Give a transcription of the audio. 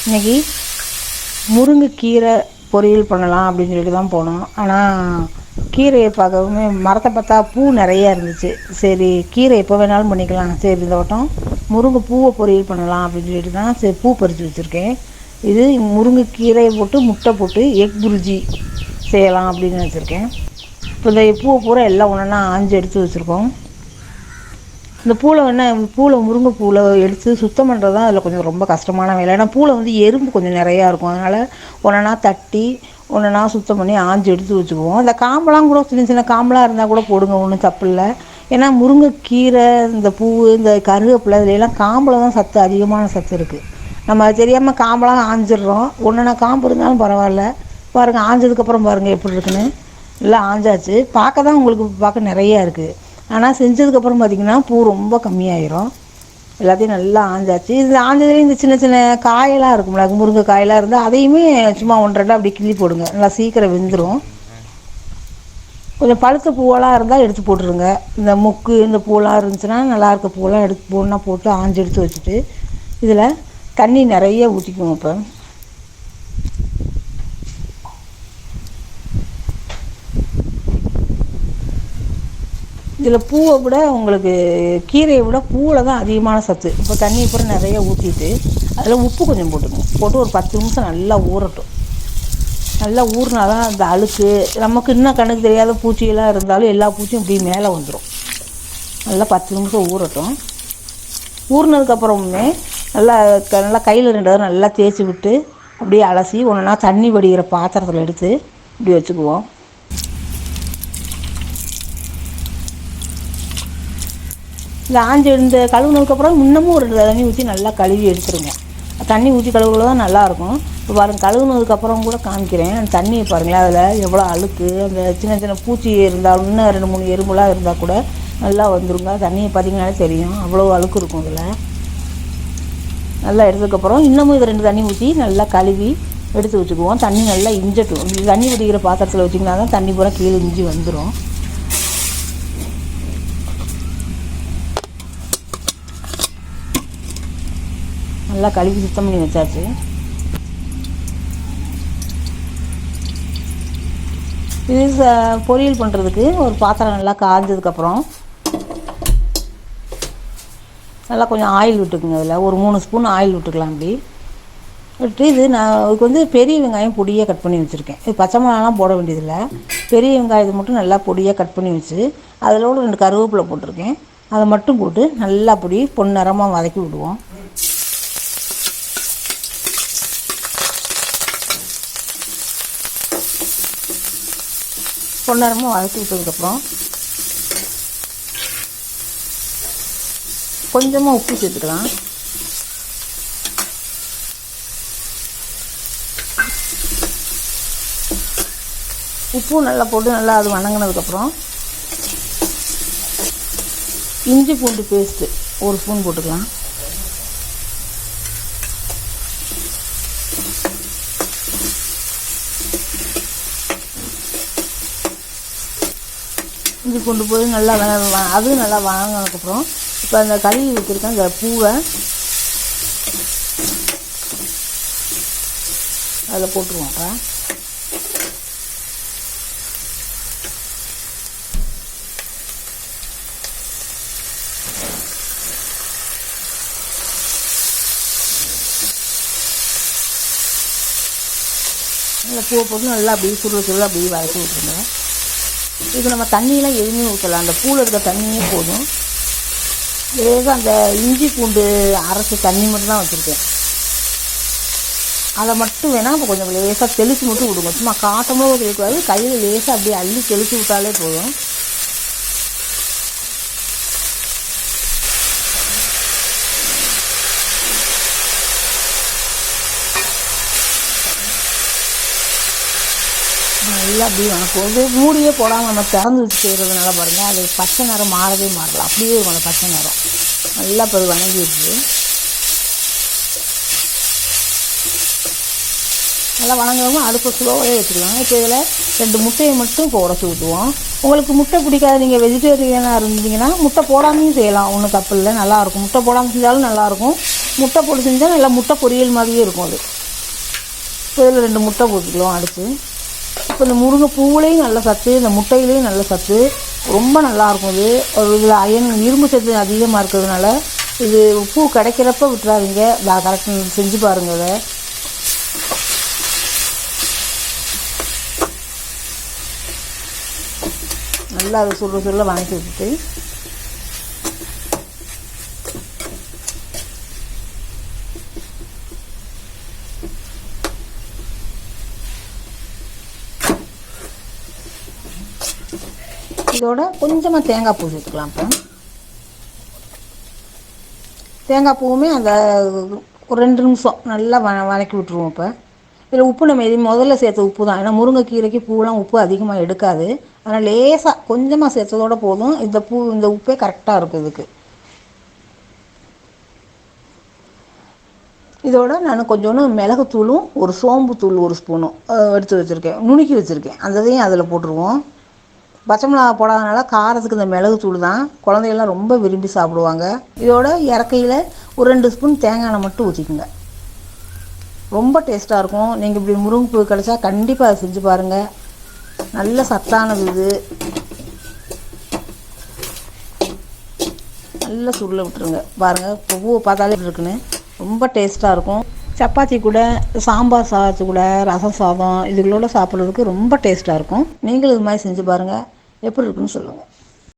இன்றைக்கி முருங்கைக்கீரை பொரியல் பண்ணலாம் அப்படின்னு சொல்லிட்டு தான் போனோம். ஆனால் கீரையை பார்க்கவுமே மரத்தை பார்த்தா பூ நிறையா இருந்துச்சு. சரி கீரை எப்போ வேணாலும் பண்ணிக்கலாம், சரி இந்த வட்டம் முருங்கை பூவை பொரியல் பண்ணலாம் அப்படின்னு சொல்லிட்டு தான் சரி பூ பறித்து வச்சுருக்கேன். இது முருங்கைக்கீரையை போட்டு முட்டை போட்டு எக் புர்ஜி செய்யலாம் அப்படின்னு வச்சுருக்கேன். இப்போ இந்த பூவை பூரா எல்லாம் ஒன்றா ஆஞ்சு எடுத்து வச்சுருக்கோம். இந்த பூவில் முருங்கை பூவில் எடுத்து சுத்தம் பண்ணுறது தான் அதில் கொஞ்சம் ரொம்ப கஷ்டமான வேலை. ஏன்னா பூவில் எறும்பு கொஞ்சம் நிறையா இருக்கும். அதனால் ஒன்றா தட்டி ஒன்றா சுத்தம் பண்ணி ஆஞ்சு எடுத்து வச்சுக்குவோம். இந்த காம்பெல்லாம் கூட சின்ன சின்ன காம்பெலாம் இருந்தால் கூட போடுங்க, ஒன்றும் தப்பு இல்லை. ஏன்னா முருங்கைக்கீரை, இந்த பூ, இந்த கருவேப்பிலை இதுலாம் காம்பில் தான் சத்து, அதிகமான சத்து இருக்குது. நம்ம அது தெரியாமல் காம்பெல்லாம் ஆஞ்சிடுறோம். ஒன்றா காம்பு இருந்தாலும் பரவாயில்ல. பாருங்கள், ஆஞ்சதுக்கப்புறம் பாருங்கள் எப்படி இருக்குன்னு. எல்லாம் ஆஞ்சாச்சு. பார்க்க தான் உங்களுக்கு பார்க்க நிறையா இருக்குது. ஆனால் செஞ்சதுக்கப்புறம் பார்த்திங்கன்னா பூ ரொம்ப கம்மியாயிரும். எல்லாத்தையும் நல்லா ஆஞ்சாச்சு. இது ஆஞ்சதுலேயும் இந்த சின்ன சின்ன காயெல்லாம் இருக்கும்ல, முருங்கை காயெல்லாம் இருந்தால் அதையுமே சும்மா 1-2 அப்படி கிள்ளி போடுங்க, நல்லா சீக்கிரம் வெந்துடும். கொஞ்சம் பழுத்த பூவெல்லாம் இருந்தால் எடுத்து போட்டுருங்க. இந்த முக்கு இந்த பூவெல்லாம் இருந்துச்சுன்னா, நல்லா இருக்க பூவெல்லாம் எடுத்து போட்டு ஆஞ்சு எடுத்து வச்சுட்டு இதில் தண்ணி நிறைய ஊற்றிக்குவோம். இப்போ இதில் பூவை விட உங்களுக்கு கீரையை விட பூவில் தான் அதிகமான சத்து. இப்போ தண்ணி அப்புறம் நிறைய ஊற்றிட்டு அதில் உப்பு கொஞ்சம் போட்டு ஒரு 10 நிமிஷம் நல்லா ஊறட்டும். நல்லா ஊறினா தான் அந்த அழுக்கு நமக்கு இன்னும் கண்ணுக்கு தெரியாத பூச்சியெல்லாம் இருந்தாலும் எல்லா பூச்சியும் இப்படி மேலே வந்துடும். நல்லா 10 நிமிஷம் ஊறட்டும். ஊறினதுக்கப்புறமே நல்லா கையில் 2 தடவை நல்லா தேய்ச்சி விட்டு அப்படியே அலசி ஒன்றுனா தண்ணி வடிகிற பாத்திரத்தில் எடுத்து இப்படி வச்சுக்குவோம். இந்த ஆஞ்சு இந்த கழுவுனதுக்கப்புறம் இன்னமும் ஒரு தண்ணி ஊற்றி நல்லா கழுவி எடுத்துருங்க. தண்ணி ஊற்றி கழுவுல தான் நல்லாயிருக்கும். இப்போ பாருங்கள், கழுவுனதுக்கப்புறம் கூட காமிக்கிறேன். அந்த தண்ணியை பாருங்களேன், அதில் எவ்வளோ அழுக்கு, அந்த சின்ன சின்ன பூச்சி இருந்தாலும் இன்னும் 2-3 எறும்புலாம் இருந்தால் கூட நல்லா வந்துருங்க. தண்ணியை பார்த்திங்கனாலே தெரியும், அவ்வளோ அழுக்கு இருக்கும் இதில். நல்லா எடுத்ததுக்கப்புறம் இன்னமும் இது 2 தண்ணி ஊற்றி நல்லா கழுவி எடுத்து வச்சுக்குவோம். தண்ணி நல்லா இஞ்சட்டும். தண்ணி குடிக்கிற பாத்திரத்தில் வச்சிங்கன்னா தான் தண்ணி பூரா கீழே இஞ்சி வந்துடும். நல்லா கழுவி சுத்தம் பண்ணி வச்சாச்சு. இது பொரியல் பண்ணுறதுக்கு ஒரு பாத்திரம் நல்லா காய்ஞ்சதுக்கப்புறம் நல்லா கொஞ்சம் ஆயில் விட்டுக்குங்க. அதில் ஒரு 3 ஸ்பூன் ஆயில் விட்டுக்கலாம். அப்படி விட்டு இதுக்கு பெரிய வெங்காயம் பொடியாக கட் பண்ணி வச்சுருக்கேன். இது பச்சை மிளகாலாம் போட வேண்டியதில்லை. பெரிய வெங்காயத்தை மட்டும் நல்லா பொடியாக கட் பண்ணி வச்சு அதிலோட 2 கருவேப்பிலை போட்டிருக்கேன். அதை மட்டும் போட்டு நல்லா பொடி பொன்னிறமாக வதக்கி விடுவோம். பொன்னரமாக வதக்கி விட்டதுக்கப்புறம் கொஞ்சமாக உப்பு சேர்த்துக்கலாம். உப்பும் நல்லா போட்டு நல்லா அது வணங்கினதுக்கப்புறம் இஞ்சி பூண்டு பேஸ்ட்டு 1 ஸ்பூன் போட்டுக்கலாம். இஞ்சி கொண்டு போய் நல்லா அதுவும் நல்லா வணங்கினதுக்கப்புறம் இப்போ அந்த கழுவி வச்சுருக்கேன் அந்த பூவை அதில் போட்டுருவோம். இப்போ அந்த பூவை போட்டு நல்லா அப்படியே சுருள அப்படியே வதக்கி விட்டுருங்க. இது நம்ம தண்ணியெலாம் எதுவுமே ஊற்றலாம், அந்த பூவில் இருக்க தண்ணியே போதும். லேசாக அந்த இஞ்சி பூண்டு அரைச்சி தண்ணி மட்டும் தான் வச்சுருக்கேன். அதை மட்டும் வேணால் இப்போ கொஞ்சம் லேசாக தெளித்து மட்டும் விடுங்க. சும்மா காட்டமாக இருக்கக்கூடாது, கையில் லேசாக அப்படியே அள்ளி தெளித்து விட்டாலே போதும். நல்லா அப்படியே வணக்கம். மூடியே போடாமல் நம்ம திறந்து வச்சு செய்கிறதுனால பாருங்கள், அது பச்சை நிறம் மாறலாம். அப்படியே இருக்கும் அந்த பச்சை நிறம். நல்லா இப்போ அது வணங்கிடுச்சு. நல்லா வணங்காமல் அடுப்பு ஸ்லோவாகவே வச்சுருவாங்க. இப்போ இதில் 2 முட்டையை மட்டும் இப்போ உடச்சி ஊற்றுவோம். உங்களுக்கு முட்டை பிடிக்காது, நீங்கள் வெஜிடேரியனாக இருந்தீங்கன்னா முட்டை போடாமையும் செய்யலாம், ஒன்றும் தப்பு இல்லை, நல்லாயிருக்கும். முட்டை போடாமல் செஞ்சாலும் நல்லாயிருக்கும், முட்டை போட்டு செஞ்சால் நல்லா முட்டை பொரியல் மாதிரியே இருக்கும் அது. இப்போ இதில் 2 முட்டை போட்டுக்கலாம் அடித்து. இப்போ இந்த முருங்கை பூவுலேயும் நல்ல சத்து, இந்த முட்டையிலையும் நல்ல சத்து, ரொம்ப நல்லாயிருக்கும் இது. ஒரு இதில் இரும்பு சத்து அதிகமாக இருக்கிறதுனால இது பூ கிடைக்கிறப்ப விட்டுறாதீங்க, கரெக்டாக செஞ்சு பாருங்கள். அதை நல்லா அதை சுருள வதக்கி விட்டுட்டு இதோட கொஞ்சமாக தேங்காய் பூ சேர்த்துக்கலாம். இப்போ தேங்காய் பூவுமே அந்த ஒரு 2 நிமிஷம் நல்லா வதக்கி விட்டுருவோம். இப்போ இதில் உப்பு நம்ம முதல்ல சேர்த்த உப்பு தான், ஏன்னா முருங்கைக்கீரைக்கு பூவெலாம் உப்பு அதிகமாக எடுக்காது. அதனால் லேசாக கொஞ்சமாக சேர்த்ததோட போதும். இந்த உப்பே கரெக்டாக இருக்கும் இதுக்கு. இதோட நான் கொஞ்சோண்டு மிளகுத்தூளும் ஒரு சோம்புத்தூள் 1 ஸ்பூனும் எடுத்து வச்சுருக்கேன், நுணுக்கி வச்சுருக்கேன். அதையும் அதில் போட்டுருவோம். பச்சை மிளகா போடாதனால காரத்துக்கு இந்த மிளகுத்தூள் தான் குழந்தைகள்லாம் ரொம்ப விரும்பி சாப்பிடுவாங்க. இதோட இறக்கையில் ஒரு 2 ஸ்பூன் தேங்காய் எண்ணெய் மட்டும் ஊற்றிக்குங்க, ரொம்ப டேஸ்ட்டாக இருக்கும். நீங்கள் இப்படி முருங்கைப்பூ கிடச்சா கண்டிப்பாக அதை செஞ்சு பாருங்கள், நல்ல சத்தானது இது. நல்லா சுருள விட்டுருங்க. பாருங்கள் இப்போ பூவை பார்த்தாலே இருக்குன்னு ரொம்ப டேஸ்ட்டாக இருக்கும். சப்பாத்தி கூட, சாம்பார் சாதத்து கூட, ரசம் சாதம் இதுகளோட சாப்பிட்றதுக்கு ரொம்ப டேஸ்ட்டாக இருக்கும். நீங்களும் இது மாதிரி செஞ்சு பாருங்கள், எப்படி இருக்குன்னு சொல்லுங்கள்.